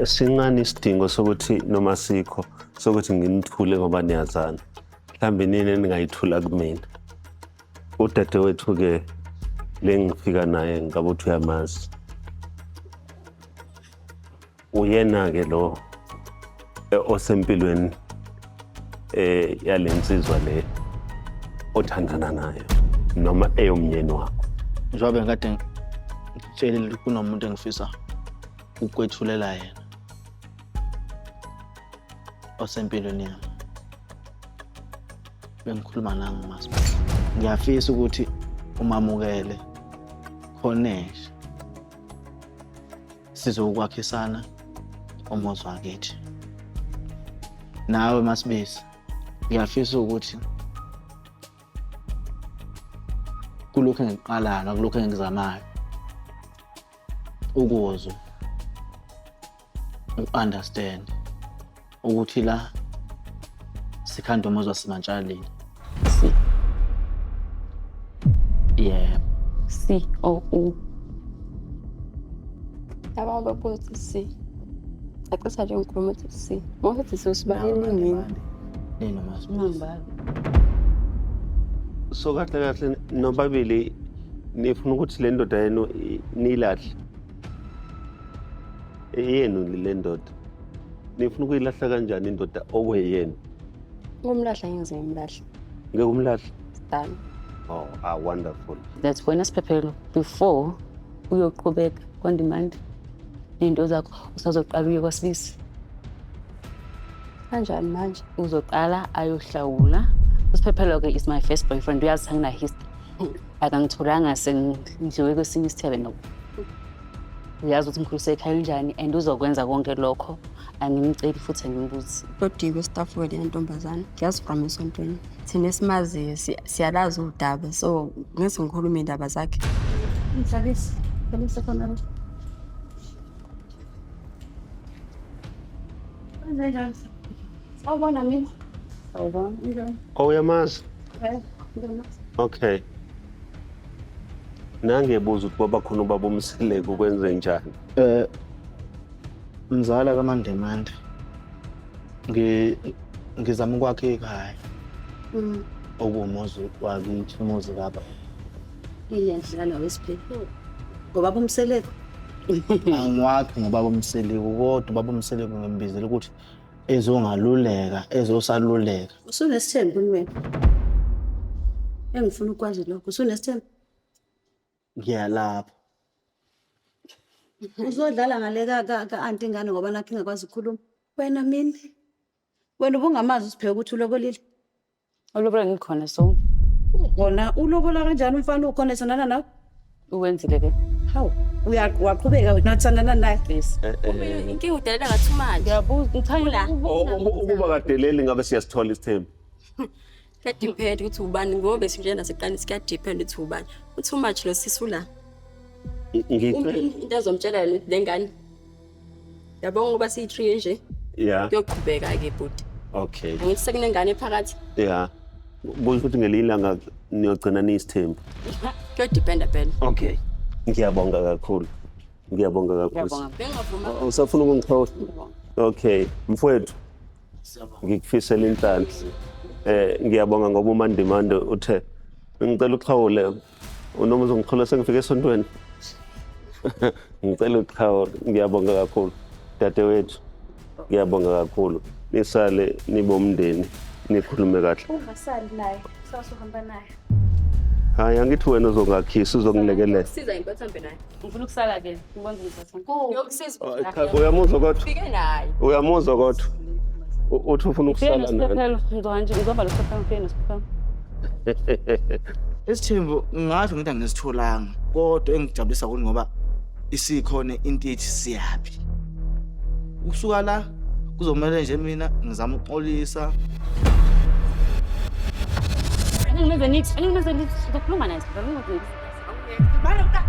Sincane isidingo sokuthi noma sikho sokuthi ngimthule ngoba niyazana. Mhlambe nini ningayithula kumina. Udadewethu-ke le ngifika naye ngabe uthi uyamazi. Uyena-ke lo osempilweni yalensizwa le othandana nayo noma eyomnyeni wakho. Njengoba ngikade ngitshelile kunomuntu engifisa ukwethulela yena osempilweni yami. Bengikhuluma nangu Masibisi. Ngiyafisa ukuthi umamukele khonesha sizokwakhisana umuzi wakithi. Nawe Masibisi, ngiyafisa ukuthi kulokho engiqalayo nakulokho engizamayo ukuzwa u-understand ukuthi la sikhanda umuzi wasemantshaleni. Si. Yebo. C-O-O. Yaba babuthi si. Akusa nje ngikhuluma ukuthi si. Ngokuthi sosibaleni mina. Nina Masibisi. Ngibali. So kahle nobabili nifuna ukuthi le ndoda yenu nilahle. Yenu le ndoda. Nifuna ukuyilahla kanjani indoda okweyena? Ngumlahla ngize ngimlahla. Ngeke umlahle. Done. Oh, wonderful. That's when Asiphephelo before uyoqhubeka on demand. Into zakho usazoqala uye kwaSibisi. Kanjani manje uzoqala ayohlawula. Asiphephelo-ke is my first boyfriend. Uyazi ngina history. Akangitholanga sengijiwe kwesinye isithebe no. Uyazi ukuthi ngikhulise ekhaya kanjani and uzokwenza konke lokho. Angimceli futhi angimbuzi. Lodiko staff wele yantombazana ngiyazi from esontweni thina esimazi siyalazi udaba so ngese ngikhuluma indaba zakhe. Mhlabisi khona lo. Awubona mina? Awubona. Oh, uyamazi? Okay. Nangebuza ukuthi baba khona ubaba umsileko ukwenze njani. Mzala kaMandemande. Ngizama ukwakha ekhaya. Okuwumuzi wakithi, umuzi baba. Iyendlela nawe Asiphephelo. Ngoba bomseleko. Angiwakhi ngoba bomseleko kodwa baba umseleko ngembizela ukuthi ezongaluleka, ezosaluleka. Usunesithembu wena. Engifuna ukwazi lokho. Usunesithembu. Ngiyalapha. Uzodlala ngale ka anti ingane ngoba nakho ingakwazi ukukhuluma. Wena mini. Wena ubungamazi uSiphephelo ukuthi ulobolile. Ulobola ngikhona so. Wona ulobola kanjani umfana ukhona sanana nawe? Uwenzile ke. Hawu, uyaqhubeka unathandana naye please. Inkinga udelela ngathi imali. Ngiyabuza ngithanda ukuba kadeleli ngabe siyasithola isithembu. Kuyadepend ukuthi ubani ngoba sinje naseqani sikuyadepend ukuthi ubani. Uthi much lo sisula. Into azomtshela lengane. Yabonga ngoba siyi3 nje. Yeah. Kuyoqhubeka ke bhuti. Okay. Ngithi sekunengane phakathi. Yeah. Bonke ukuthi ngelilanga niyogcina nisithembu. Kuyadependa phela. Okay. Ngiyabonga kakhulu. Ngiyabonga kakhulu. Ngiyabonga. Usafuna ukungixoxa? Okay. Mfowethu. Ngikufisela inhlanhla. Ngiyabonga ngoba uMandimande uthe ngicela uxhawule noma uzongixhola sengifike esontweni. Ngicela uxhawule. Ngiyabonga kakhulu. Dadewethu. Ngiyabonga kakhulu. Nisale nibomndeni nikhulume kahle. Ungasali naye. Sawuhamba naye. Hayi angithi wena uzongakhisa uzongilekelela. Siza impatho hambe naye. Ngifuna ukusala ke. Ngibonge ngizatha. Yokusiza. Uyamuzwa kodwa? Fike naye. Uyamuzwa kodwa? Uthi ufuna ukusala naye. Asiphephelo ngizohamba lo Asiphephelo ngifike noSiphephelo. Isithembu ngasho ngithi angisitholanga kodwa engijabulisa ukuthi ngoba isikhona into ethi siyabi. Ukusuka la kuzomela nje mina ngizama ukuxolisa. Angingeze nithi, ngizokhuluma naye. Balo ka.